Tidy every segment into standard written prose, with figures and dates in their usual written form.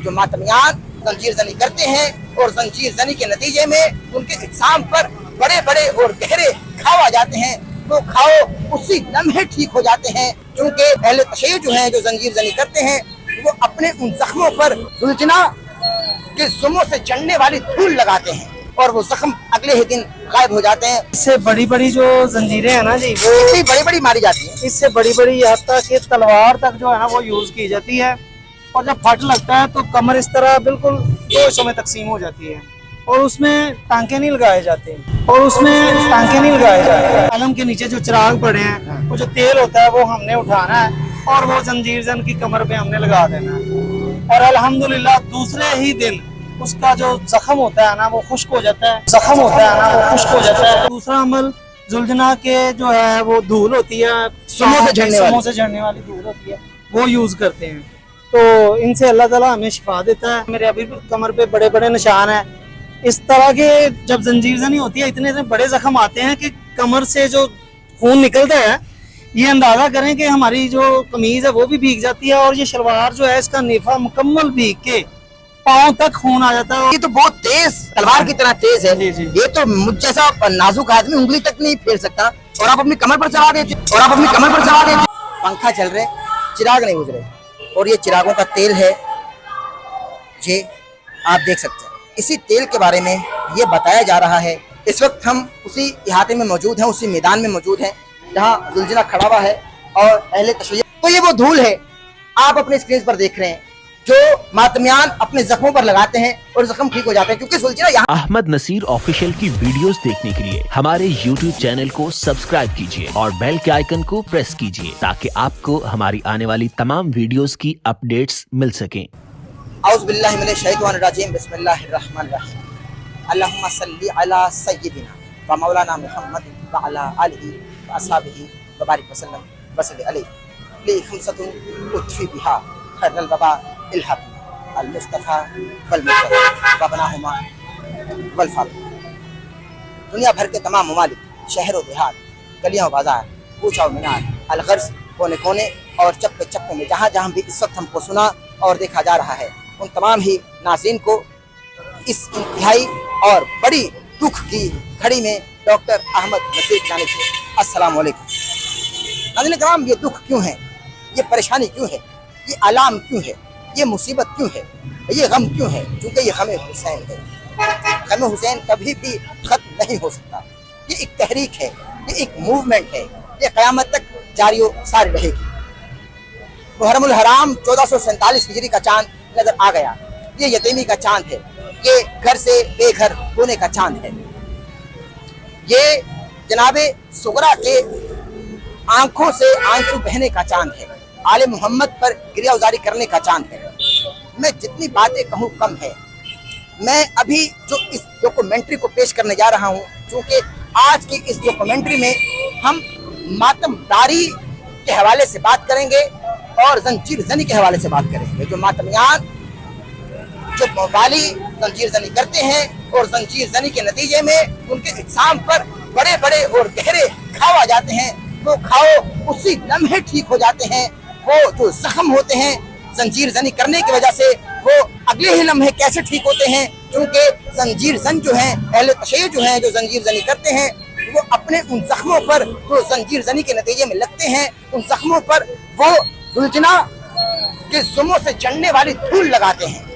जो मातमियान जंजीर जनी करते हैं और जंजीर जनी के नतीजे में उनके इज्साम पर बड़े बड़े और गहरे घाव आ जाते हैं, वो घाव उसी लम्हे ठीक हो जाते हैं। क्योंकि अहले तशय्युअ जो हैं, जो जंजीर जनी करते हैं, वो अपने उन जख्मों पर सुलझना के जुमों से चढ़ने वाली धूल लगाते हैं और वो जख्म अगले ही दिन गायब हो जाते हैं। इससे बड़ी बड़ी जो जंजीरें हैं ना जी, वो इतनी बड़ी बड़ी मारी जाती हैं, इससे बड़ी बड़ी यहाँ तक कि तलवार तक जो है ना वो यूज की जाती है। और जब फट लगता है तो कमर इस तरह बिल्कुल दो हिस्सों में तकसीम हो जाती है और उसमें टांके नहीं लगाए जाते कलम के नीचे जो चिराग पड़े हैं, वो जो तेल होता है वो हमने उठाना है और वो जंजीर जन की कमर पे हमने लगा देना है। और अल्हम्दुलिल्लाह दूसरे ही दिन उसका जो जख्म होता है ना वो खुश्क हो जाता है। दूसरा अमल जुलझना के जो है वो धूल होती है, सुमों से झड़ने वाली धूल होती है, वो यूज करते हैं। तो इनसे अल्लाह ताला हमें शिफा देता है। मेरे अभी भी कमर पे बड़े बड़े निशान हैं। इस तरह के जब जंजीर जनी होती है, इतने बड़े जख्म आते हैं कि कमर से जो खून निकलता है, ये अंदाजा करें कि हमारी जो कमीज है वो भी भीग जाती है और ये शलवार जो है इसका नेफा मुकम्मल भीग के पाँव तक खून आ जाता है। ये तो बहुत तेज तलवार की तरह तेज है। जी, जी। ये तो मुझ जैसा नाजुक आदमी उंगली तक नहीं फेर सकता और आप अपनी कमर पर चला देते। पंखा चल रहे, चिराग नहीं बुझ रहे और ये चिरागों का तेल है, ये आप देख सकते हैं। इसी तेल के बारे में ये बताया जा रहा है। इस वक्त हम उसी इहाते में मौजूद हैं, उसी मैदान में मौजूद हैं जहाँ जुलझना खड़ा हुआ है और अहले तशय्युअ। तो ये वो धूल है आप अपने स्क्रीन पर देख रहे हैं जो मातमियान अपने जख्मों पर लगाते हैं और जख्म ठीक हो जाते हैं। क्योंकि जुलझना यहाँ अहमद नसीर ऑफिशियल की वीडियोस देखने के लिए हमारे YouTube चैनल को सब्सक्राइब कीजिए और बेल के आइकन को प्रेस कीजिए ताकि आपको हमारी आने वाली तमाम वीडियोस की अपडेट्स मिल सकें। औज़ु बिल्लाहि मिनश शैतानिर रजीम, बिस्मिल्लाहिर रहमानिर रहीम। अल्लाहुम्मा सल्ली अला सय्यिदिना व मौलाना मुहम्मद व अला आलिहि व अस्हाबिहि व बारिक वसल्लम वसल्लि अलैहि ली खमसतुन उत्फी बिहा खैरल वबा इल्हaq अल मुस्तफा वल मुस्तफा व बनाहुमा वल फारूक। दुनिया भर के तमाम ममालिक, शहर व देहात, गलियां बाजार, ऊंचा मीनार, अलगर्ज, कोने कोने और चप्पे चप्पे में जहाँ जहाँ भी इस वक्त हमको सुना और देखा जा रहा है, उन तमाम ही नाज़रीन को इस इंतहाई और बड़ी दुख की घड़ी में डॉक्टर अहमद नसीर की जानिब से अस्सलाम वालेकुम। नाज़रीन कराम, ये दुख क्यों है, ये परेशानी क्यों है, ये आलाम क्यों है, ये मुसीबत क्यों है, ये गम क्यों है? क्योंकि ये गम हुसैन है। गम हुसैन कभी भी खत्म नहीं हो सकता। ये एक तहरीक है, ये एक मूवमेंट है, ये क़यामत तक जारी व सारी रहेगी। मुहर्रमुल हराम 1447 हिजरी का चांद नजर आ गया। ये यतीमी का चांद है, ये घर से बेघर होने का चांद है, ये जनाबे सुगरा के आंखों से आंसू बहने का चांद है, आले मोहम्मद पर गिरिया उजारी करने का चांद है। मैं जितनी बातें कहूँ कम है। मैं अभी जो इस डॉक्यूमेंट्री को पेश करने जा रहा हूँ, क्योंकि आज की इस डॉक्यूमेंट्री में हम मातमदारी के हवाले से बात करेंगे और जंजीर जनी के हवाले से बात करेंगे। जो मातमियान जो वाली जंजीर जनी करते हैं और जंजीर जनी के नतीजे में उनके इज्साम पर बड़े बड़े और गहरे घाव आ जाते हैं, वो घाव उसी लम्हे ठीक हो जाते हैं। वो जो जख्म होते हैं जंजीर जनी करने की वजह से, वो अगले ही लम्हे कैसे ठीक होते हैं? क्योंकि जंजीर जन जो हैं, अहले तशय्युअ जो हैं, जो जंजीर जनी करते हैं, वो अपने उन जख्मों पर जो जंजीर जनी के नतीजे में लगते हैं, उन जख्मों पर वो जुलझना के जुमों से चढ़ने वाली धूल लगाते हैं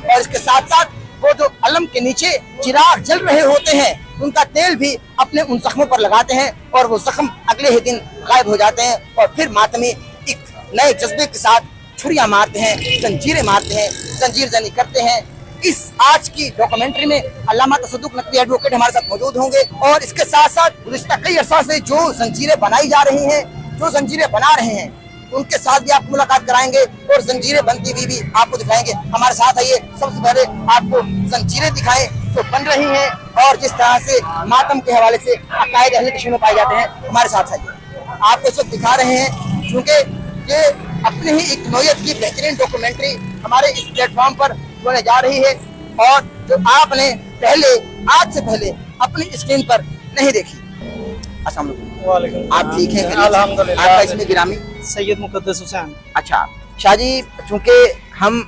और इसके साथ साथ वो जो अलम के नीचे चिराग जल रहे होते हैं, उनका तेल भी अपने उन जख्मों पर लगाते हैं और वो जख्म अगले ही दिन गायब हो जाते हैं और फिर मातमी एक नए जज्बे के साथ छुरियां मारते हैं, जंजीरें मारते हैं, जंजीर जनी करते हैं। इस आज की डॉक्यूमेंट्री में अल्लामा तसद्दुक़ नकवी एडवोकेट हमारे साथ मौजूद होंगे और इसके साथ साथ गुज़िश्ता कई अरसा से जो जंजीरें बनाई जा रही हैं, जो जंजीरें बना रहे हैं, उनके साथ भी आपको मुलाकात कराएंगे और जंजीरें बनती हुई भी आपको दिखाएंगे। हमारे साथ आइए, सबसे पहले आपको जंजीरें दिखाएं जो बन रही हैं और जिस तरह से मातम के हवाले से अकायद अहले तशय्युअ में पाए जाते हैं। हमारे साथ आइए, आपको इस वक्त दिखा रहे हैं क्योंकि ये अपनी ही एक नौयत की बेहतरीन डॉक्यूमेंट्री हमारे इस प्लेटफॉर्म पर होने जा रही है और जो आपने आज से पहले अपनी स्क्रीन पर नहीं देखी। अस्सलाम वालेकुम, आप ठीक हैं? अल्हम्दुलिल्लाह। आपका इसमें गिरामी सैयद मुकद्दस हुसैन। अच्छा शाह जी, चूंकि हम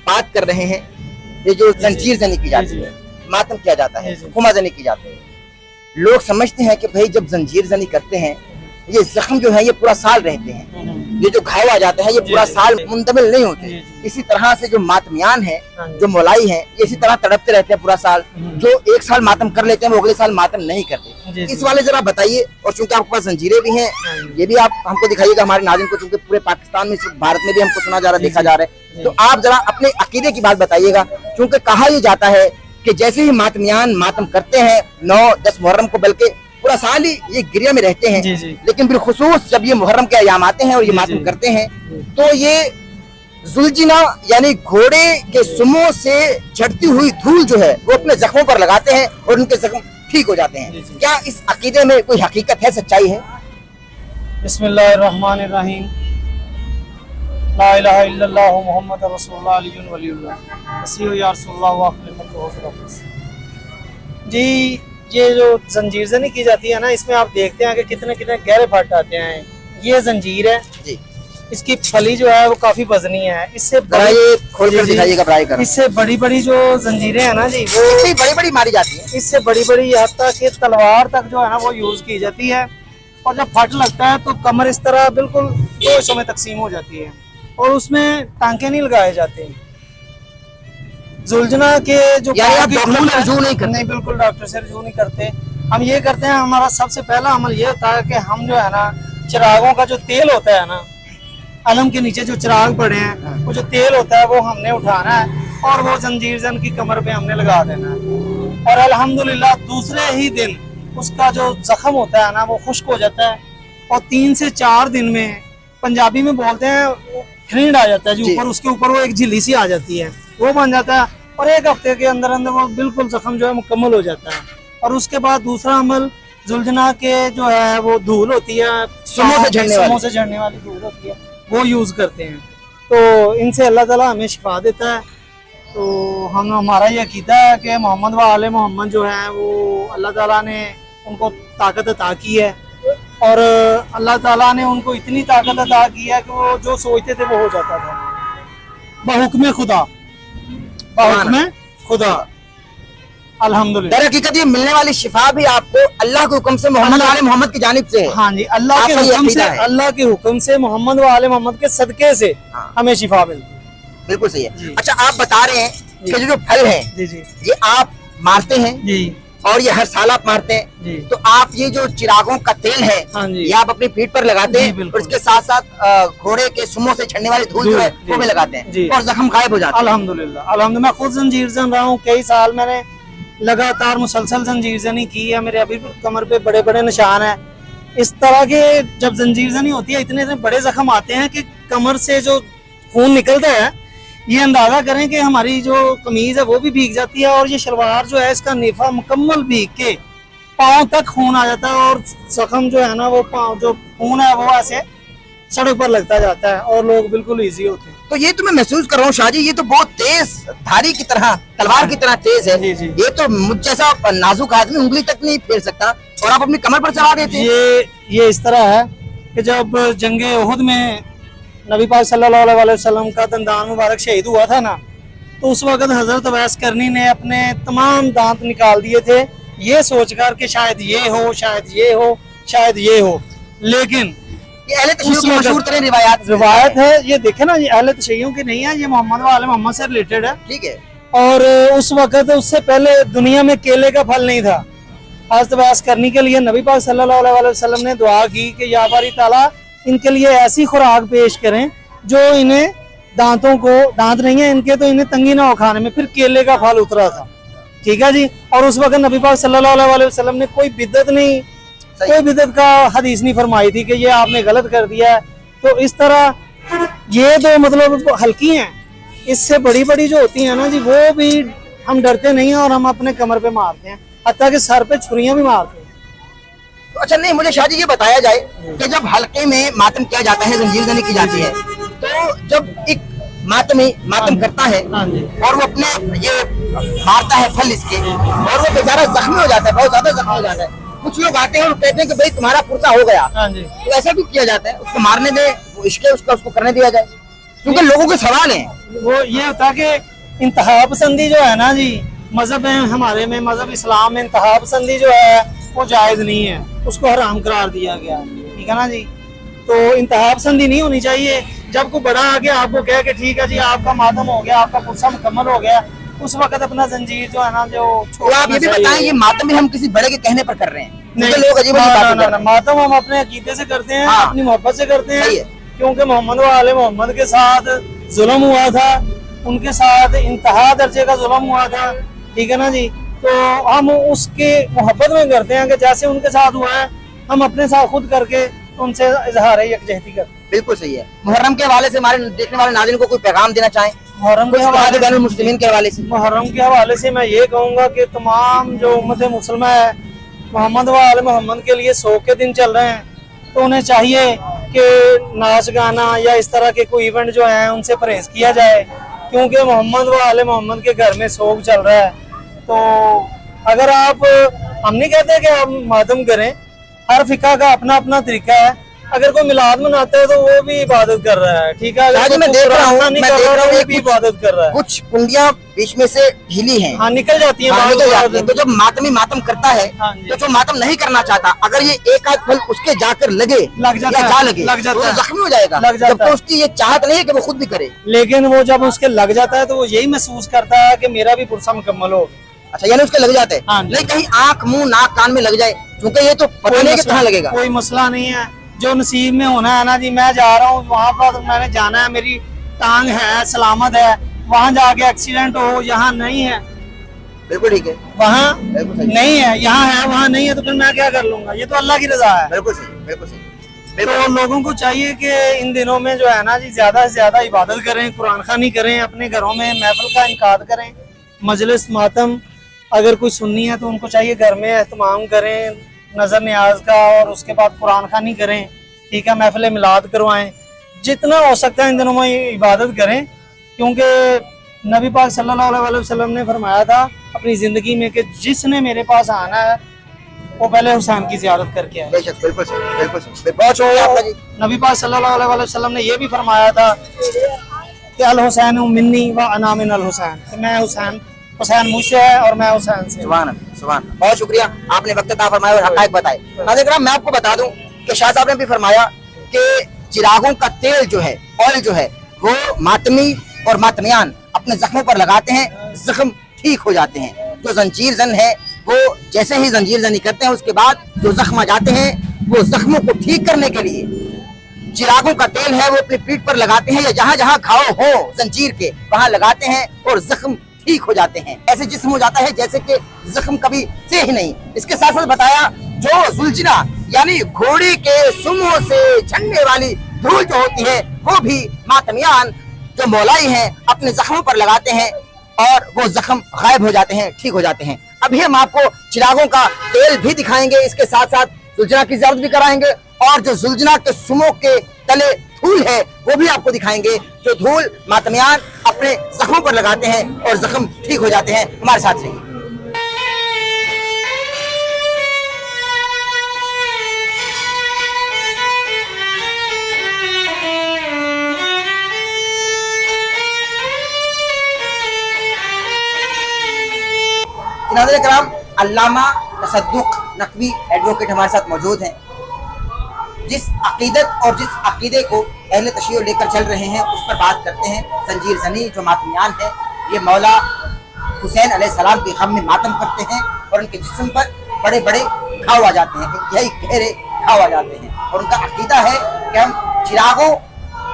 बात कर रहे हैं, ये जो जंजीर जनी की जाती है, मातम किया जाता है, खुमा जनी की जाती है, लोग समझते हैं कि भाई जब जंजीर जनी करते हैं ये जख्म जो है ये पूरा साल रहते हैं, ये जो घाव आ जाते हैं ये पूरा साल मुंतमिल नहीं होते। इसी तरह से जो मातमियान है, जो मौलाई है, ये इसी तरह तड़पते रहते हैं पूरा साल। जो एक साल मातम कर लेते हैं वो अगले साल मातम नहीं करते। इस वाले जरा बताइए, और चूंकि आपके पास जंजीरें भी हैं, ये भी आप हमको दिखाइएगा हमारे नाज़रीन को, चूंकि पूरे पाकिस्तान में, भारत में भी हमको सुना जा रहा है, देखा जा रहा है, तो आप जरा अपने अकीदे की बात बताइएगा। क्योंकि कहा यह जाता है कि जैसे ही मातमियान मातम करते हैं 9-10 मुहर्रम को, बल्कि पूरा साल ही ये गिरिया में रहते हैं, लेकिन बिलखुसूस जब ये मुहर्रम के अयाम आते हैं और ये मातम करते हैं तो ये जुलजिना यानी घोड़े के सुमों से झड़ती हुई धूल जो है वो अपने जख्मों पर लगाते हैं और उनके जख्म ठीक हो जाते हैं। क्या इस अकीदे में कोई हकीकत है, सच्चाई है? बिस्मिल्लाहिर्रहमानिर्रहीम, ला इलाहा इल्लल्लाह मुहम्मद रसूलुल्लाह अलियुन वलियुल्लाह असीहु या रसूलुल्लाह व खलीफतुहु फिल अर्ज़। जी, ये जो जंजीर जनी की जाती है ना, इसमें आप देखते हैं कि कितने कितने गहरे फट आते हैं। ये जंजीर है जी, इसकी फली जो है वो काफी वजनी है। इससे बड़ी बड़ी जो जंजीरें हैं ना जी, वो बड़ी बड़ी मारी जाती है, इससे बड़ी बड़ी यहाँ तक कि तलवार तक जो है ना वो यूज की जाती है। और जब फट लगता है तो कमर इस तरह बिल्कुल 2 हिस्सों में तकसीम हो जाती है और उसमें टांके नहीं लगाए जाते। जुलझना के जो नहीं, बिल्कुल डॉक्टर से रजू नहीं करते। हम ये करते हैं, हमारा सबसे पहला अमल ये होता है कि हम जो है ना चिरागों का जो तेल होता है ना, अलम के नीचे जो चिराग पड़े हैं, वो जो तेल होता है वो हमने उठाना है और वो जंजीर जन की कमर पे हमने लगा देना है। और अल्हम्दुलिल्लाह दूसरे ही दिन उसका जो जख्म होता है ना वो खुश्क हो जाता है और 3 से 4 दिन में, पंजाबी में बोलते हैं, खरींड आ जाता है जी ऊपर, उसके ऊपर वो एक झिल्ली सी आ जाती है, वो बन जाता है और 1 हफ्ते के अंदर अंदर वो बिल्कुल जख्म जो है मुकम्मल हो जाता है। और उसके बाद दूसरा अमल जुलझना के जो है वो धूल होती है, सुमों से झड़ने वाली धूल होती है, वो यूज करते हैं। तो इनसे अल्लाह ताला हमें शिफा देता है। तो हमारा ये अकीदा है कि मोहम्मद व आले मोहम्मद जो है वो अल्लाह ताला ने उनको ताकत अता की है और अल्लाह ताला ने उनको इतनी ताकत अता की है कि वो जो सोचते थे वो हो जाता था, बहुक्म खुदा, बहुक्म खुदा। अल्हम्दुलिल्लाह। हकीकत ये मिलने वाली शिफा भी आपको अल्लाह के हुक्म से, मोहम्मद आले मोहम्मद की जानिब से है। हाँ जी, अल्लाह के हुक्म से, अल्लाह के हुक्म से, मोहम्मद व आले मोहम्मद के सदके से हमें शिफा मिलती है। बिल्कुल सही है। अच्छा, आप बता रहे हैं कि जो फल है ये आप मारते हैं जी, और ये हर साल आप मारते हैं जी। तो आप ये जो चिरागों का तेल है ये आप अपनी पीठ पर लगाते हैं और इसके साथ साथ घोड़े के सुमों से झड़ने वाली धूल जो है वो भी लगाते हैं और जख्म गायब हो जाता है। अल्हम्दुलिल्लाह, अल्हम्दुलिल्लाह। मैं खुद जंजीर जन रहा हूँ, कई साल मैंने लगातार मुसलसल जंजीर जनी की है, मेरे अभी भी कमर पे बड़े बड़े निशान है। इस तरह के जब जंजीर जनी होती है इतने बड़े जख्म आते हैं कि कमर से जो खून निकलता है, ये अंदाजा करें कि हमारी जो कमीज है वो भी भीग जाती है और ये शलवार जो है इसका नेफा मुकम्मल भीग के पाँव तक खून आ जाता है और जख्म जो है ना वो पाँव जो खून है वो ऐसे सड़क पर लगता जाता है और लोग बिल्कुल इजी होते हैं। तो ये तो मैं महसूस कर रहा हूँ शाहजी, ये तो बहुत तेज धारी की तरह, तलवार की तरह तेज है। ये तो मुझ जैसा नाजुक आदमी उंगली तक नहीं फेर सकता और आप अपनी कमर पर चला देते हैं। ये इस तरह है कि जब जंगे उहुद में नबी पाक सल्लल्लाहु अलैहि वसल्लम का दंदान मुबारक शहीद हुआ था ना, तो उस वक्त हजरत अवैस करनी ने अपने तमाम दांत निकाल दिए थे, ये सोचकर कि शायद ये हो, शायद ये हो, शायद ये हो। लेकिन रिवायत है, ये देखे ना, ये अहले तशय्युं की नहीं है, ये मोहम्मद व आले मोहम्मद से रिलेटेड है, ठीक है। और उस वक्त उससे पहले दुनिया में केले का फल नहीं था। हजरत अवैस करनी के लिए नबी पाक सल्लल्लाहु अलैहि वसल्लम ने दुआ की कि या बारी ताला इनके लिए ऐसी खुराक पेश करें जो इन्हें दांतों को, दांत नहीं है इनके, तो इन्हें तंगी ना हो खाने में। फिर केले का फल उतरा था, ठीक है जी। और उस वक्त नबी पाक सल्लल्लाहु अलैहि वसल्लम ने कोई बिदअत नहीं, कोई बिदअत का हदीस नहीं फरमाई थी कि ये आपने गलत कर दिया है। तो इस तरह ये तो मतलब हल्की हैं, इससे बड़ी बड़ी जो होती हैं ना जी वो भी हम डरते नहीं हैं और हम अपने कमर पे मारते हैं, हत्ता कि सर पे छुरियां भी मारते हैं। तो अच्छा, नहीं, मुझे शादी ये बताया जाए कि जब हल्के में मातम किया जाता है, जंजीर जनी की जाती है, तो जब एक मातम करता है और वो अपने ये मारता है फल इसके और वो बेचारा जख्मी हो जाता है, बहुत ज्यादा जख्मी हो जाता है। कुछ लोग आते हैं और कहते हैं कि भाई तुम्हारा पुरसा हो गया, तो ऐसा क्यों किया जाता है? उसको मारने दे, वो इश्क उसका उसको करने दिया जाए। क्योंकि लोगों के सवाल हैं। वो ये होता कि इंतहा पसंदी जो है ना जी, मजहब है हमारे में, मजहब इस्लाम में इंतहा पसंदी जो है वो जायज़ नहीं है, उसको हराम करार दिया गया है, ठीक है ना जी। तो इंतहा पसंदी नहीं होनी चाहिए। जब कोई बड़ा आके आपको कहे कि ठीक है जी आपका मातम हो गया, आपका पुरसा मुकम्मल हो गया, उस वक्त अपना जंजीर जो है ना जो तो आप ये भी बताएं कि मातम भी हम किसी बड़े के कहने पर कर रहे हैं? नहीं, क्योंकि लोग अजीब अजीब बातें कर रहे हैं। मातम हम अपने अकीदे से करते हैं, हाँ। अपनी मोहब्बत से करते सही हैं, है। क्योंकि मोहम्मद वाले मोहम्मद के साथ जुल्म हुआ था, उनके साथ इंतहा दर्जे का जुल्म हुआ था, ठीक है ना जी। तो हम उसके मोहब्बत में करते हैं कि जैसे उनके साथ हुआ है हम अपने साथ खुद करके उनसे इजहार यकजहती करते हैं। बिल्कुल सही है। मुहर्रम के हवाले से हमारे देखने वाले नाज़रीन को कोई पैगाम देना चाहें? मुहर्रम के हवाले बैनुल मुस्लिमीन के हवाले से। मुहर्रम के हवाले से मैं ये कहूँगा कि तमाम जो उम्मत मुसलमा है मोहम्मद वाले मोहम्मद के लिए 100 के दिन चल रहे हैं, तो उन्हें चाहिए कि नाच गाना या इस तरह के कोई इवेंट जो हैं उनसे परहेज किया जाए, क्योंकि मोहम्मद वाले मोहम्मद के घर में सोग चल रहा है। तो अगर आप, हम नहीं कहते कि आप मातम करें, हर फिका का अपना अपना तरीका है। अगर कोई मिलाद मनाता है तो वो भी इबादत कर रहा है, ठीक है। अगर मैं देख रहा हूँ वो भी इबादत कर रहा है। कुछ कुंडियां बीच में से ढीली हैं। हाँ, निकल जाती है, हाँ, निकल जाती है। तो जब मातमी मातम करता है, हाँ जी। तो जो मातम नहीं करना चाहता, अगर ये एक आध फल उसके जाकर लगे लग जाता या है, जा लगे, लग जाता तो है, जख्मी हो जाएगा। लग जाता जब तो है। उसकी ये चाहत नहीं है कि वो खुद भी करे। लेकिन वो जब उसके लग जाता है तो वो यही महसूस करता है कि मेरा भी पुरसा मुकम्मल हो। अच्छा, यानी उसके लग जाते हैं। हाँ जी। नहीं कहीं आंख मुंह नाक कान में लग जाए, क्योंकि ये तो पता नहीं कि कहाँ लगेगा। कोई मसला नहीं है, जो नसीब में होना है ना जी। मैं जा रहा हूँ वहाँ पर, तो मैंने जाना है, मेरी टांग है सलामत है, वहाँ जाके एक्सीडेंट हो, यहाँ नहीं है, बिल्कुल ठीक है, वहाँ बिल्कुल सही, नहीं है, यहाँ है वहाँ नहीं है, तो फिर मैं क्या कर लूंगा? ये तो अल्लाह की रजा है। बिल्कुल सही, बिल्कुल सही। तो लोगों को चाहिए कि इन दिनों में जो है ना जी ज्यादा से ज्यादा इबादत करें, कुरान खानी करें, अपने घरों में महफिल का इनकाद करें, मजलिस मातम अगर कोई सुन्नी है तो उनको चाहिए घर में एहतमाम करें नजर न्याज का, और उसके बाद कुरान खानी करें, ठीक है, महफिल मिलाद करवाएं, जितना हो सकता है इन दिनों में इबादत करें। क्योंकि नबी पाक सल्लल्लाहु अलैहि वसल्लम ने फरमाया था अपनी ज़िंदगी में कि जिसने मेरे पास आना है वो पहले हुसैन की ज़ियारत करके आए। बेशक, बिल्कुल सही, बिल्कुल सही। बहुत शुक्रिया आपका जी। नबी पाक सल्लल्लाहु अलैहि वसल्लम ने ये भी फरमाया था कि अल हुसैन मिन्नी व अना मिनल हुसैन, कि मैं हुसैन मुझसे है और मैं हुसैन से। सुभान अल्लाह, सुभान अल्लाह। बहुत शुक्रिया, आपने वक्त अता फरमाया और हक़ाइक़ बताए। नाज़रीन किराम, मैं आपको बता दूं कि शाह साहब ने भी फरमाया कि चिरागों का तेल जो है, ऑयल जो है, वो मातमी और मातमियान अपने जख्मों पर लगाते हैं, जख्म ठीक हो जाते हैं। जो जंजीर जन है वो जैसे ही जंजीर जनी करते हैं उसके बाद जो जख्म आ जाते हैं, वो जख्मों को ठीक करने के लिए चिरागों का तेल है वो अपनी पीठ पर लगाते हैं, या जहां जहां घाव हो जंजीर के वहां लगाते हैं और जख्म ठीक हो जाते हैं। ऐसे जिस्म हो जाता है जैसे कि जख्म कभी से ही नहीं। इसके साथ साथ बताया जो जुलझना यानी घोड़े के सुमों से झड़ने वाली धूल जो होती है वो भी मातमियान जो मौलाई हैं अपने जख्मों पर लगाते हैं और वो जख्म गायब हो जाते हैं, ठीक हो जाते हैं। अभी हम आपको चिरागों का तेल भी दिखाएंगे, इसके साथ साथ जुलझना की ज़ियारत भी कराएंगे और जो जुलझना के सुमों के तले धूल है वो भी आपको दिखाएंगे, जो धूल मातमियान अपने जख्मों पर लगाते हैं और जख्म ठीक हो जाते हैं। हमारे साथ रहिए। नाज़रीन किराम, अल्लामा तसद्दुक़ नकवी एडवोकेट हमारे साथ मौजूद हैं। जिस अकीदत और जिस अकीदे को अहले तशय्युअ लेकर चल रहे हैं उस पर बात करते हैं। जंजीर ज़नी जो मातमियान है ये मौला हुसैन अलैहिस्सलाम के गम में मातम करते हैं और उनके जिस्म पर बड़े बड़े घाव आ जाते हैं, यही गहरे घाव आ जाते हैं। और उनका अकीदा है कि हम चिरागों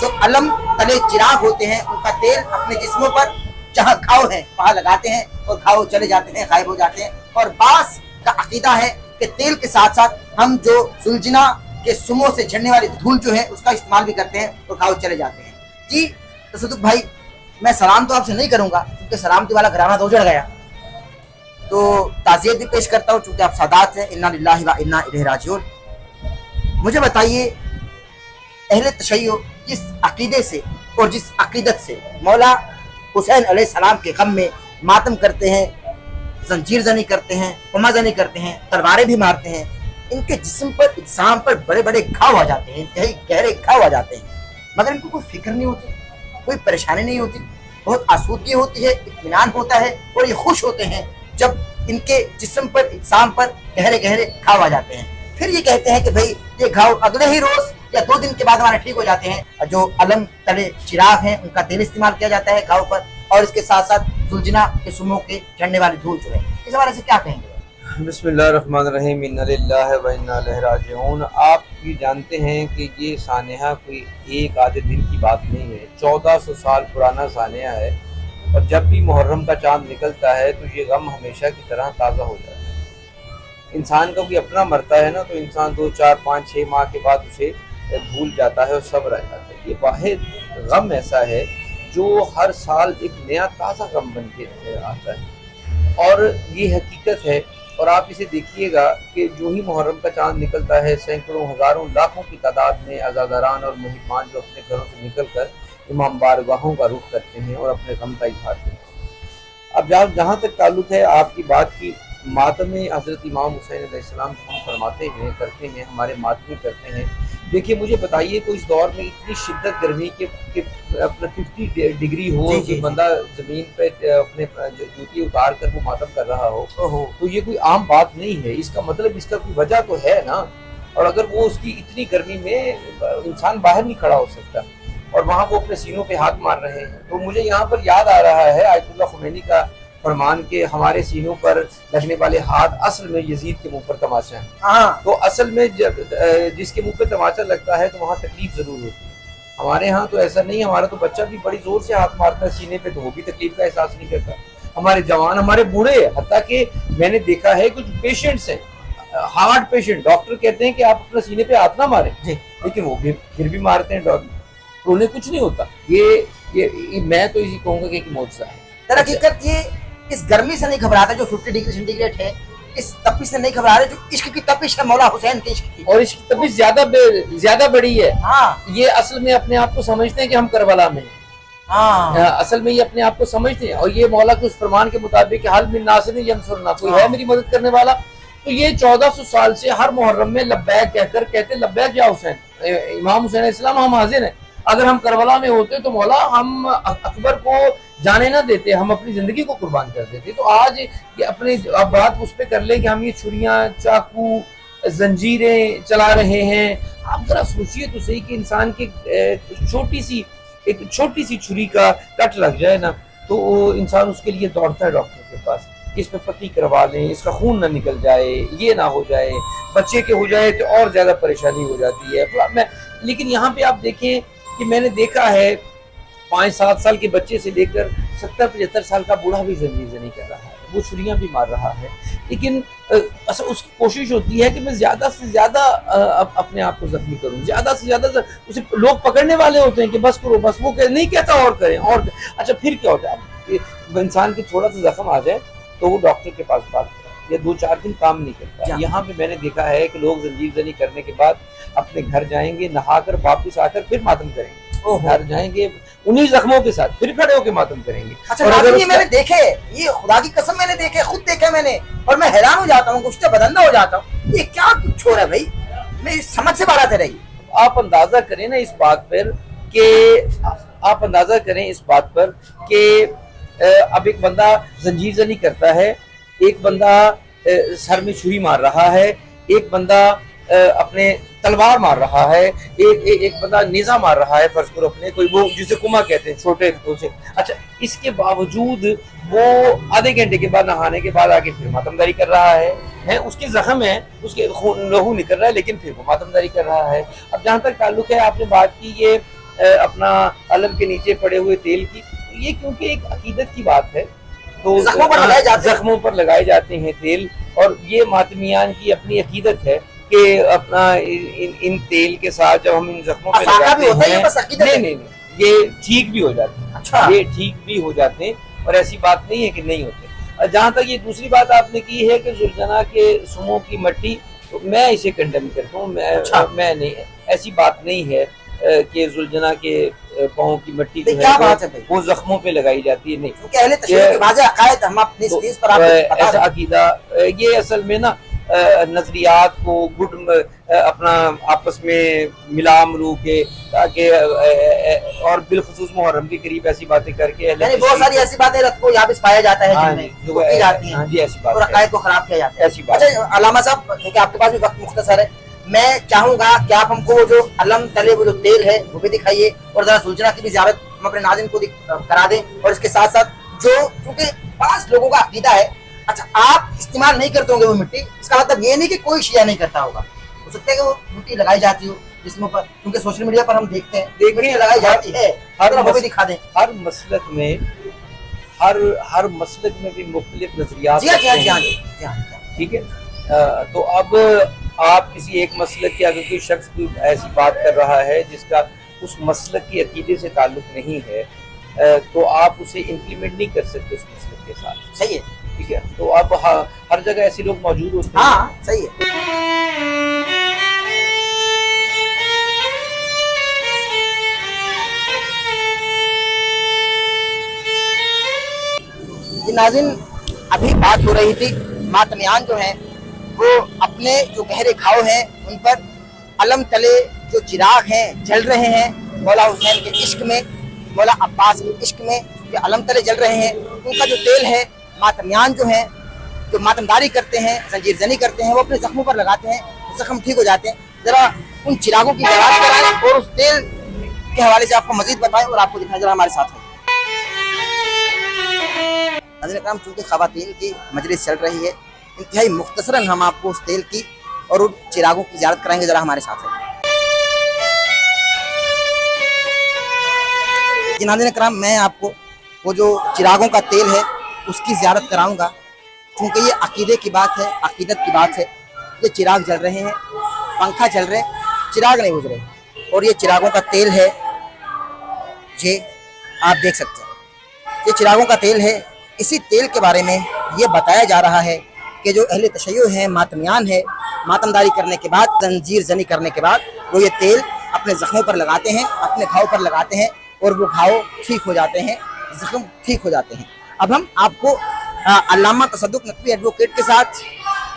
जो अलम तले चिराग होते हैं उनका तेल अपने जिस्मों पर जहाँ घाव है वहाँ लगाते हैं और घाव चले जाते हैं, गायब हो जाते हैं। और बास का अकीदा है कि तेल के साथ साथ हम जो सुलझना के सुमों से झड़ने वाली धूल जो है उसका इस्तेमाल भी करते हैं और घाव चले जाते हैं। जी तसद्दुक़ भाई, मैं सलाम तो आपसे नहीं करूंगा क्योंकि सलामती वाला घराना तो उजड़ गया, तो ताज़ियत भी पेश करता हूँ चूंकि आप सादात हैं। इन्ना लिल्लाहि व इन्ना इलैहि राजिऊन। मुझे बताइए, अहले तशय्युअ जिस अकीदे से और जिस अकीदत से मौला हुसैन अलैहिस्सलाम के गम में मातम करते हैं, जंजीर ज़नी करते हैं, हुमा ज़नी करते हैं, तलवारें भी मारते हैं, इनके जिस्म पर इंसान पर बड़े बड़े घाव आ जाते हैं, यही गहरे घाव आ जाते हैं, मगर इनको कोई फिक्र नहीं होती। کوئی پریشانی نہیں ہوتی, بہت آسودگی ہوتی ہے, اطمینان ہوتا ہے, اور یہ خوش ہوتے ہیں جب ان کے جسم پر, اجسام پر گہرے گہرے گھاؤ آ جاتے ہیں. پھر یہ کہتے ہیں کہ بھائی یہ گھاؤ اگلے ہی روز یا 2 دن کے بعد ہمارے ٹھیک ہو جاتے ہیں. جو علم تلے چراغ ہیں ان کا تیل استعمال کیا جاتا ہے گھاؤ پر, اور اس کے ساتھ ساتھ زلجنا کے سموں کے جھڑنے والی دھول جو ہے, اس حوالے سے کیا کہیں گے؟ بسم اللہ الرحمن الرحیم. انا للہ و انا الیہ راجعون. آپ بھی جانتے ہیں کہ یہ سانحہ کوئی ایک آدھے دن کی بات نہیں ہے, 1400 سال پرانا سانحہ ہے, اور جب بھی محرم کا چاند نکلتا ہے تو یہ غم ہمیشہ کی طرح تازہ ہو جاتا ہے. انسان کا کوئی اپنا مرتا ہے نا تو انسان 2 4 5 6 ماہ کے بعد اسے بھول جاتا ہے اور سب رہ جاتا ہے. یہ واحد غم ایسا ہے جو ہر سال ایک نیا تازہ غم بن کے آتا ہے, اور یہ حقیقت ہے. اور آپ اسے دیکھیے گا کہ جو ہی محرم کا چاند نکلتا ہے, سینکڑوں ہزاروں لاکھوں کی تعداد میں عزاداران اور محبان جو اپنے گھروں سے نکل کر امام بارگاہوں کا رخ کرتے ہیں اور اپنے غم کا اظہار کرتے ہیں. اب جہاں تک تعلق ہے آپ کی بات کی, ماتم حضرت امام حسین علیہ السلام ہم فرماتے ہیں, کرتے ہیں, ہمارے ماتم کرتے ہیں. دیکھیے مجھے بتائیے, کوئی اس دور میں اتنی شدت گرمی کہ اپنا 50 ڈگری ہو, کہ بندہ زمین پہ اپنے جوتی اتار کر وہ ماتم کر رہا ہو, تو یہ کوئی عام بات نہیں ہے. اس کا مطلب اس کا کوئی وجہ تو ہے نا. اور اگر وہ اس کی اتنی گرمی میں انسان باہر نہیں کھڑا ہو سکتا, اور وہاں وہ اپنے سینوں پہ ہاتھ مار رہے ہیں, تو مجھے یہاں پر یاد آ رہا ہے آیت اللہ خمینی کا فرمان کہ ہمارے سینوں پر لگنے والے ہاتھ اصل میں یزید کے منہ پر تماشا ہے. تو اصل میں جس کے منہ پہ تماشا لگتا ہے تو وہاں تکلیف ضرور ہوتی ہے. ہمارے ہاں تو ایسا نہیں, ہمارا تو بچہ بھی بڑی زور سے ہاتھ مارتا ہے سینے پہ, تو وہ بھی تکلیف کا احساس نہیں کرتا. ہمارے جوان, ہمارے بوڑھے, حتیٰ کہ میں نے دیکھا ہے کچھ پیشنٹس ہیں, ہارٹ پیشنٹ, ڈاکٹر کہتے ہیں کہ آپ اپنے سینے پہ ہاتھ نہ ماریں, لیکن وہ پھر بھی مارتے ہیں ڈاکٹر, انہیں کچھ نہیں ہوتا. یہ میں تو اسی کہوں گا کہ ایک معجزہ ہے. در حقیقت یہ اس گرمی سے نہیں گھبراتا جو 50 ڈگری سینٹی گریڈ ہے, اس تپش سے نہیں گھبرا رہے جو عشق کی تپش ہے, مولا حسین کے عشق کی, اور اس کی تپش زیادہ بڑی ہے. یہ اصل میں اپنے آپ کو سمجھتے ہیں کہ ہم کربلا میں ہیں. اصل میں یہ اپنے آپ کو سمجھتے ہیں, اور یہ مولا کے اس فرمان کے مطابق حل من ناصر ینصرنا, کوئی ہے میری مدد کرنے والا. تو یہ 1400 سال سے ہر محرم میں لبیک کہہ کر کہتے لبیک یا حسین, امام حسین علیہ السلام ہم حاضر ہیں. اگر ہم کربلا میں ہوتے تو مولا ہم اکبر کو جانے نہ دیتے, ہم اپنی زندگی کو قربان کر دیتے. تو آج یہ اپنے اب بات اس پہ کر لیں کہ ہم یہ چھریاں, چاقو, زنجیریں چلا رہے ہیں. آپ ذرا سوچئے تو صحیح کہ انسان کی ایک چھوٹی سی چھری کا کٹ لگ جائے نا, تو انسان اس کے لیے دوڑتا ہے ڈاکٹر کے پاس, اس پہ پٹی کروا لیں, اس کا خون نہ نکل جائے, یہ نہ ہو جائے, بچے کے ہو جائے تو اور زیادہ پریشانی ہو جاتی ہے. لیکن یہاں پہ آپ دیکھیں کہ میں نے دیکھا ہے 5-7 سال کے بچے سے لے کر 70-75 سال کا بوڑھا بھی زنجیر زنی کر رہا ہے, وہ چھریاں بھی مار رہا ہے. لیکن اصل اس کی کوشش ہوتی ہے کہ میں زیادہ سے زیادہ اپنے آپ کو زخمی کروں, زیادہ سے زیادہ. اسے لوگ پکڑنے والے ہوتے ہیں کہ بس کرو بس, وہ نہیں کہتا اور کریں اور. اچھا پھر کیا ہوتا ہے, انسان کی تھوڑا سا زخم آ جائے تو وہ ڈاکٹر کے پاس بات کرے, یا 2-4 دن کام نہیں کرتا. یہاں پہ میں نے دیکھا ہے کہ لوگ زنجیر زنی کرنے کے بعد اپنے گھر جائیں گے, نہا کر واپس آ کر پھر ماتم کریں گے, گھر جائیں گے انہی زخموں کے ساتھ, پھر کھڑے ہو کے ماتم کریں گے. اچھا یہ میں نے دیکھے, یہ خدا کی قسم میں نے دیکھے, خود دیکھا میں نے, اور میں حیران ہو جاتا ہوں, گشتہ بدندہ ہو جاتا ہوں. یہ کیا کچھ ہو رہا ہے بھائی, میں سمجھ سے باہر آتے رہی. آپ اندازہ کریں نا اس بات پر کہ اب ایک بندہ زنجیر زنی کرتا ہے, ایک بندہ سر میں چھری مار رہا ہے, ایک بندہ اپنے تلوار مار رہا ہے, ایک بندہ نیزہ مار رہا ہے, فرض کرو اپنے کوئی وہ جسے کما کہتے ہیں چھوٹے سے. اچھا اس کے باوجود وہ آدھے گھنٹے کے بعد نہانے کے بعد آگے پھر ماتمداری کر رہا ہے, اس کے زخم ہے, اس کے لہو نکل رہا ہے, لیکن پھر وہ ماتمداری کر رہا ہے. اب جہاں تک تعلق ہے, آپ نے بات کی یہ اپنا علم کے نیچے پڑے ہوئے تیل کی, یہ کیونکہ ایک عقیدت کی بات ہے, تو زخموں پر لگائے جاتے ہیں تیل, اور یہ ماتمیان کی اپنی عقیدت ہے کہ اپنا ان تیل کے ساتھ جب ہم ان زخموں پہ لگاتے ہیں, نہیں یہ ٹھیک بھی ہو جاتے ہیں, یہ ٹھیک بھی ہو جاتے ہیں, اور ایسی بات نہیں ہے کہ نہیں ہوتے. جہاں تک یہ دوسری بات آپ نے کی ہے کہ زلجنا کے سموں کی مٹی, تو میں اسے کنڈم کرتا ہوں. میں نہیں, ایسی بات نہیں ہے کہ زلجنا کے پاؤں کی مٹی جو ہے وہ زخموں پہ لگائی جاتی ہے, نہیں. ایسا عقیدہ یہ اصل میں نا نظریات کو अपना आपस में मिला मरू के, ताकि और बिलखुसूस मुहर्रम के करीब ऐसी बातें करके यानी बहुत सारी ऐसी बातें रत को यहाँ पे पाया जाता है जिनमें जो की जाती हैं, हाँ जी ऐसी बात और अकायद को खराब किया जाता है। ऐसी बात। अच्छा अल्लामा साहब, क्योंकि आपके पास भी वक्त मुख्तसर है, मैं चाहूंगा कि आप हमको वो जो अलम तले वो जो तेल है वो भी दिखाइए, और जरा सुलझना की भी ज़ियारत हम अपने नाज़रीन को करा दें। और इसके साथ साथ जो क्योंकि 5 लोगों का अकीदा है, अच्छा आप इस्तेमाल नहीं करते होंगे वो मिट्टी, इसका मतलब ये नहीं कि कोई शिया नहीं करता होगा, हो सकता है कि वो मिट्टी लगाई जाती हो जिसमें पर, क्योंकि सोशल मीडिया पर हम देखते हैं मिट्टी लगाई जाती है, हर वो भी दिखा दें। हर मसलक में हर मसलक में भी मुख्तलिफ नजरियात जी हाँ, हैं, ठीक है। तो अब आप किसी एक मसलक के, अगर कोई शख्स कोई ऐसी बात कर रहा है जिसका उस मसलक के अकीदे से ताल्लुक नहीं है, तो आप उसे इम्प्लीमेंट नहीं कर सकते उस मसलक के साथ। सही है, ठीक है। तो अब हर जगह ऐसे लोग मौजूद होते हैं। हाँ सही है। जी नाज़रीन, अभी बात हो रही थी मातमियान जो हैं वो अपने जो गहरे घाव हैं उन पर अलम तले जो चिराग हैं जल रहे हैं, मौला हुसैन के इश्क में, मौला अब्बास के इश्क में जो अलम तले जल रहे हैं, उनका जो तेल है मातमियान जो हैं जो मातमदारी करते हैं, जंजीर जनी करते हैं, वो अपने जख्मों पर लगाते हैं, जख्म ठीक हो जाते हैं। ज़रा उन चिरागों की तलाश कराएं और उस तेल के हवाले से आपको मजीद बताएं और आपको दिखाएं, जरा हमारे साथ हैं। नाज़रीन, चूँकि ख़वातीन की मजलिस चल रही है, इंतहाई मुख्तसरन हम आपको उस तेल की और उन चिरागों की ज़ियारत कराएंगे, ज़रा हमारे साथ है। जी नाज़रीन कराम, मैं आपको वो जो चिरागों का तेल है उसकी ज़ियारत कराऊंगा, क्योंकि ये अकीदे की बात है, अकीदत की बात है। ये चिराग जल रहे हैं, पंखा चल रहे, चिराग नहीं बुझ रहे, और ये चिरागों का तेल है, ये आप देख सकते हैं, ये चिरागों का तेल है। इसी तेल के बारे में ये बताया जा रहा है कि जो अहले तशय्युअ है, मातमियान है, मातमदारी करने के बाद, जंजीर जनी करने के बाद वो ये तेल अपने ज़ख्मों पर लगाते हैं, अपने घाव पर लगाते हैं, और वो घाव ठीक हो जाते हैं, ज़ख्म ठीक हो जाते हैं। अब हम आपको अल्लामा तसद्दुक़ नकवी एडवोकेट के साथ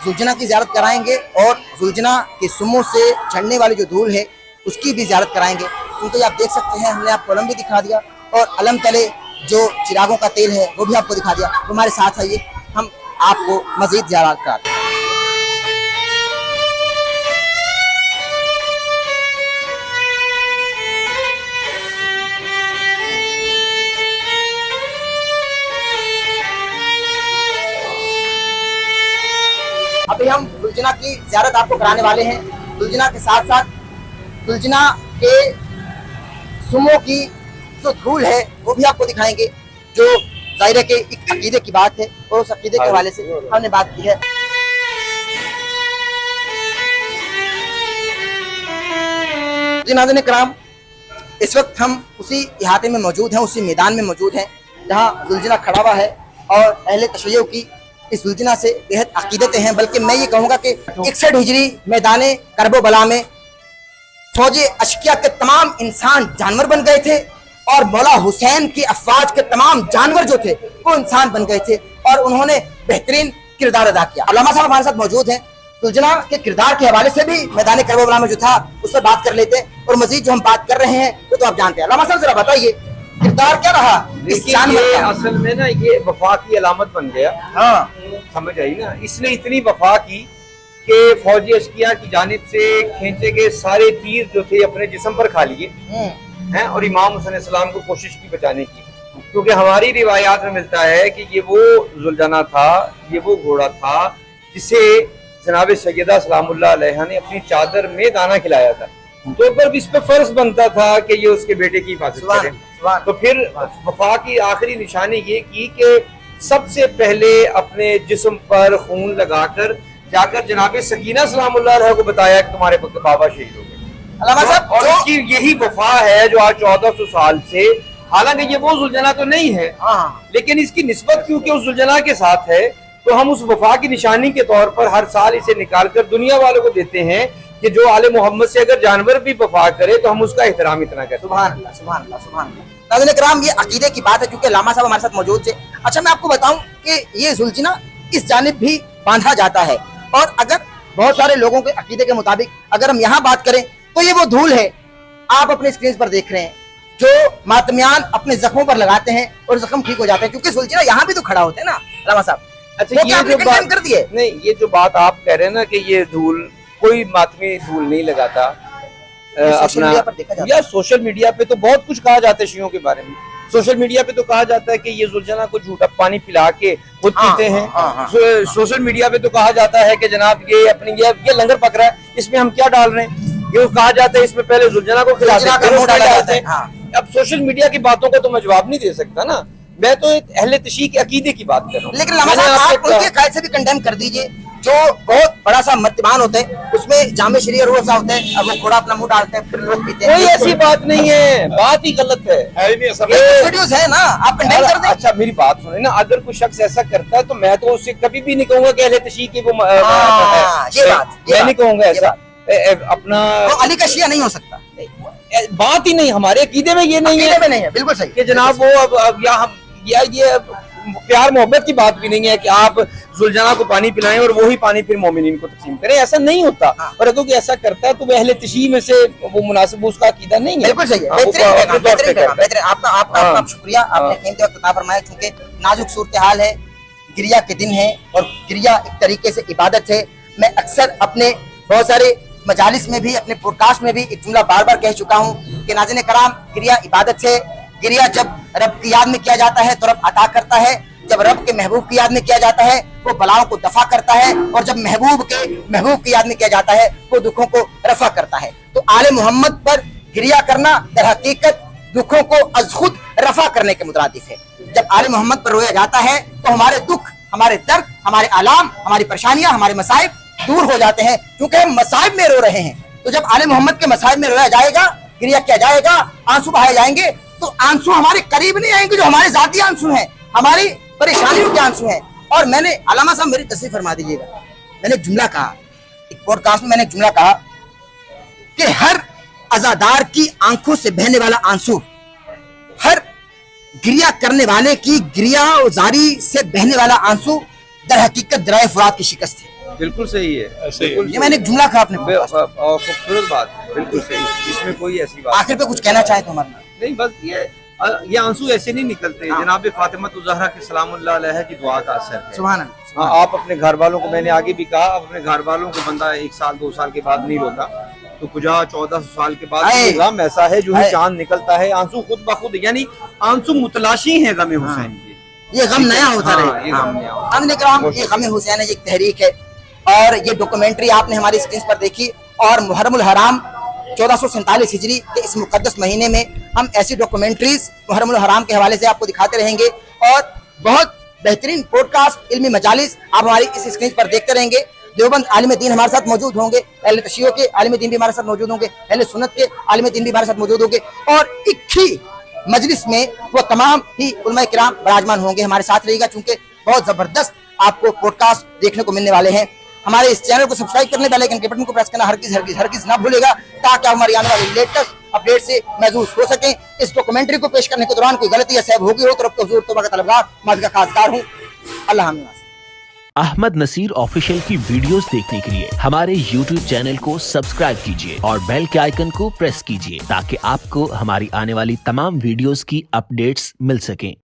जुलझना की ज़ियारत कराएंगे, और जुलझना के सुमों से झड़ने वाली जो धूल है उसकी भी ज़ियारत कराएंगे, क्योंकि आप देख सकते हैं हमने आपको अलम भी दिखा दिया और अलम तले जो चिरागों का तेल है वो भी आपको दिखा दिया। तो हमारे साथ आइए, हम आपको मज़ीद ज़ियारत कराते हैं। अभी हम दुलजना की ज़ियारत आपको कराने वाले हैं। दुलजना के साथ साथ दुलजना के सुमों की जो धूल है वो भी आपको दिखाएंगे, जो जाहिर है कि एक अकीदे की बात है, और उस अकीदे के हवाले से हमने बात की है। जी नाज़रीन कराम, इस वक्त हम उसी इहाते में मौजूद हैं, उसी मैदान में मौजूद हैं जहाँ दुलजना खड़ा हुआ है, और अहले तशय्युअ की इस दुलजना से बेहद अकीदतें हैं। बल्कि मैं ये कहूँगा कि 61 हिजरी मैदान करबला में फौज अशकिया के तमाम इंसान जानवर बन गए थे, और मौला हुसैन की अफवाज के तमाम जानवर जो थे वो इंसान बन गए थे, और उन्होंने बेहतरीन किरदार अदा किया। अल्लामा साहब हमारे साथ मौजूद हैं, दुलजना के किरदार के हवाले से भी मैदान करबला में जो था उस पर बात कर लेते हैं, और मजीद जो हम बात कर रहे हैं वो तो आप जानते हैं। अल्लामा साहब जरा बताइए किरदार क्या रहा इस जानवर का? असल में ना ये वफा की अलामत बन गया। हाँ समझ आई ना, इसने इतनी वफा की कि फौजी अशकिया की जानिब से खींचे गए सारे तीर जो थे अपने जिस्म पर खा लिए हैं, और इमाम हुसैन सलाम को कोशिश की बचाने की, क्योंकि हमारी रिवायात में मिलता है कि ये वो जुलझना था, ये वो घोड़ा था जिसे जनाब सैयदा सलामुल्लाह अलैहा ने अपनी चादर में दाना खिलाया था। तो पर इस पे फर्ज बनता था कि ये उसके बेटे की हिफाजत करे। तो फिर वफा की आखिरी निशानी ये की कि सबसे पहले अपने जिस्म पर खून लगाकर जाकर जनाब सकीना सलामुल्लाह अलैहा को बताया कि तुम्हारे बाबा शहीद हो गए। अल्लामा साहब, और इसकी यही वफा है जो आज 1400 साल से, हालांकि ये वो जुलझना तो नहीं है, लेकिन इसकी निस्बत क्योंकि उस जुलझना के साथ है, तो हम उस वफा की निशानी के तौर पर हर साल इसे निकाल कर दुनिया वालों को देते हैं कि जो आले मोहम्मद से अगर जानवर भी वफा करे तो हम उसका एहतराम इतना करें। सुभान अल्लाह, सुभान अल्लाह, सुभान अल्लाह। नाज़रीन किराम, ये अकीदे की बात है, क्योंकि अल्लामा साहब हमारे साथ मौजूद थे। अच्छा, मैं आपको बताऊं कि ये जुलझना इस जानिब भी बांधा जाता है, और अगर बहुत सारे लोगों के अकीदे के मुताबिक अगर हम यहाँ बात करें तो ये वो धूल है आप अपने स्क्रीन पर देख रहे हैं जो मातमियान अपने जख्मों पर लगाते हैं और जख्म ठीक हो जाते हैं, क्योंकि सुलझना यहाँ भी तो खड़ा होते हैं ना अलामा साहब। अच्छा, वो ये क्या आपने जो कंडेम बात कर दिए? नहीं, ये जो बात आप कह रहे हैं ना कि ये धूल, कोई मातमी धूल नहीं लगाता सोशल मीडिया पर देखा जाता या सोशल मीडिया पे तो बहुत कुछ कहा जाता है शियों के बारे में। सोशल मीडिया पे तो कहा जाता है कि ये जुलझना को झूठा पानी पिला के खुद पीते हैं। सोशल मीडिया पे तो कहा जाता है कि जनाब ये अपनी ये लंगर पक रहा है, इसमें हम क्या डाल रहे हैं, ये कहा जाता है इसमें पहले जुलझना को खिलाते हैं, फिर उसमें डालते हैं। अब सोशल मीडिया की बातों का तो मैं जवाब नहीं दे सकता ना, मैं तो एक अहले तशीह के अकीदे की बात कर रहा हूँ। लेकिन अलामा साहब आप उनके कायदे से भी कंडेम कर दीजिए, जो बहुत बड़ा सा मर्तबान होता है उसमें जामे शरीय रूह अफ़ज़ा होता है, अब वो थोड़ा अपना मुंह डालते हैं फिर लोग पीते हैं। कोई ऐसी बात नहीं है, बात ही गलत है। वीडियोस है ना, आप कंडेम कर दें। अच्छा मेरी बात सुने ना, अगर कोई शख्स ऐसा करता है तो मैं तो उससे कभी भी नहीं कहूंगा कि अहले तशीह की वो मैं नहीं कहूंगा ऐसा अपना। अली का शिया नहीं हो सकता, बात ही नहीं, हमारे अकीदे में ये नहीं है, नहीं है, बिल्कुल सही कि जनाब वो अब या हम या ये प्यार मोहब्बत की बात भी नहीं है कि आप जुलझना को पानी पिलाएं और वही पानी फिर मोमिनीन को तकसीम करें, ऐसा नहीं होता। और अगर कोई ऐसा करता है तो वह अहले तशीह में से वो मुनासिब उसका अकीदा नहीं है। बिल्कुल सही है, आपका शुक्रिया, आपने कीमती वक्त अता फरमाया। क्योंकि नाजुक सूरत हाल है, गिरिया के दिन है और गिरिया एक तरीके से इबादत है। मैं अक्सर अपने बहुत सारे मजालिस में भी, अपने पॉडकास्ट में भी एक जुमला बार बार कह चुका हूँ कि नाज़रीन कराम, गिरिया इबादत है। गिरिया जब रब की याद में किया जाता है तो रब अता करता है, जब रब के महबूब की याद में किया जाता है वो बलाओं को दफा करता है, और जब महबूब की याद में किया जाता है वो दुखों को रफा करता है। तो आले मोहम्मद पर गिरिया करना दर हकीकत दुखों को अज खुद रफा करने के मुतरादिफ है। जब आले मोहम्मद पर रोया जाता है तो हमारे दुख, हमारे दर्द, हमारे आलाम, हमारी परेशानियां, हमारे मसाइब दूर हो जाते हैं, क्योंकि हम मसाइब में रो रहे हैं। तो जब आले मोहम्मद के मसाइब में रोया जाएगा, गिरिया किया जाएगा, आंसू बहाए जाएंगे, तो आंसू हमारे करीब नहीं आएंगे जो हमारे जाती आंसू हैं, हमारी परेशानियों के आंसू हैं। और मैंने, अलामा साहब मेरी तस्वीर फरमा दीजिएगा, मैंने एक जुमला कहा, एक पॉडकास्ट में मैंने एक जुमला कहा कि हर अज़ादार की आंखों से बहने वाला आंसू, हर गिरिया करने वाले की गिरियाजारी से बहने वाला आंसू दर हकीकत दराए फुरात की शिकस्त है। बिल्कुल सही है, ये मैंने एक जुमला कहा अपने खूबसूरत बात है, बिल्कुल सही, इसमें कोई ऐसी बात आखिर पे कुछ कहना चाहे तो हमारे नहीं, बस ये आंसू ऐसे नहीं निकलते। जनाब फातिमा ज़हरा के सलामुल्लाह अलैहा की दुआ का असर है। सुभान अल्लाह। हाँ, आप अपने घर वालों को, मैंने आगे भी कहा, अपने घर वालों को बंदा 1 साल 2 साल के बाद नहीं रोता, तो कुजा 1400 साल के बाद गम ऐसा है जो ही चांद निकलता है, आंसू खुद ब खुद, यानी आंसू मुतलाशी है गम हुसैन के। ये गम नया होता रहे, ये गम नया, ये गम हुसैन है, ये एक तहरीक है। और ये डॉक्यूमेंट्री आपने हमारी स्क्रीन पर देखी, और मुहर्रमुल हराम 1447 हिजरी के इस मुकद्दस महीने में हम ऐसी डॉक्यूमेंट्रीज मुहर्रमुल हराम के हवाले से आपको दिखाते रहेंगे, और बहुत बेहतरीन पॉडकास्ट, इल्मी मजालिस आप हमारी इस स्क्रीन पर देखते रहेंगे। देवबंद आलिम दीन हमारे साथ मौजूद होंगे, अहले तशय्युह के आलिम दीन भी हमारे साथ मौजूद होंगे, अहले सुन्नत के आलिम दीन भी हमारे साथ मौजूद होंगे, और एक ही मजलिस में वो तमाम ही उलमा किराम बराजमान होंगे। हमारे साथ रहिएगा, चूंकि बहुत जबरदस्त आपको पॉडकास्ट देखने को मिलने वाले हैं। हमारे इस चैनल को सब्सक्राइब करने, बेल आइकन के बटन को प्रेस करना हरगिज ना भूलेगा, ताकि हमारी आने वाली लेटेस्ट अपडेट से महसूस हो सकें। इस डॉक्यूमेंट्री को पेश करने के दौरान कोई गलती या सहब होगी हो तो रब के हुजूर तौबा का तलबगार, माफ़ी का खासदार हूँ। अल्लाह हाफ़िज़। अहमद नसीर ऑफिशियल की वीडियोस देखने के लिए हमारे YouTube चैनल को सब्सक्राइब कीजिए और बेल के आइकन को प्रेस कीजिए, ताकि आपको हमारी आने वाली तमाम वीडियोस की अपडेट्स मिल सकें।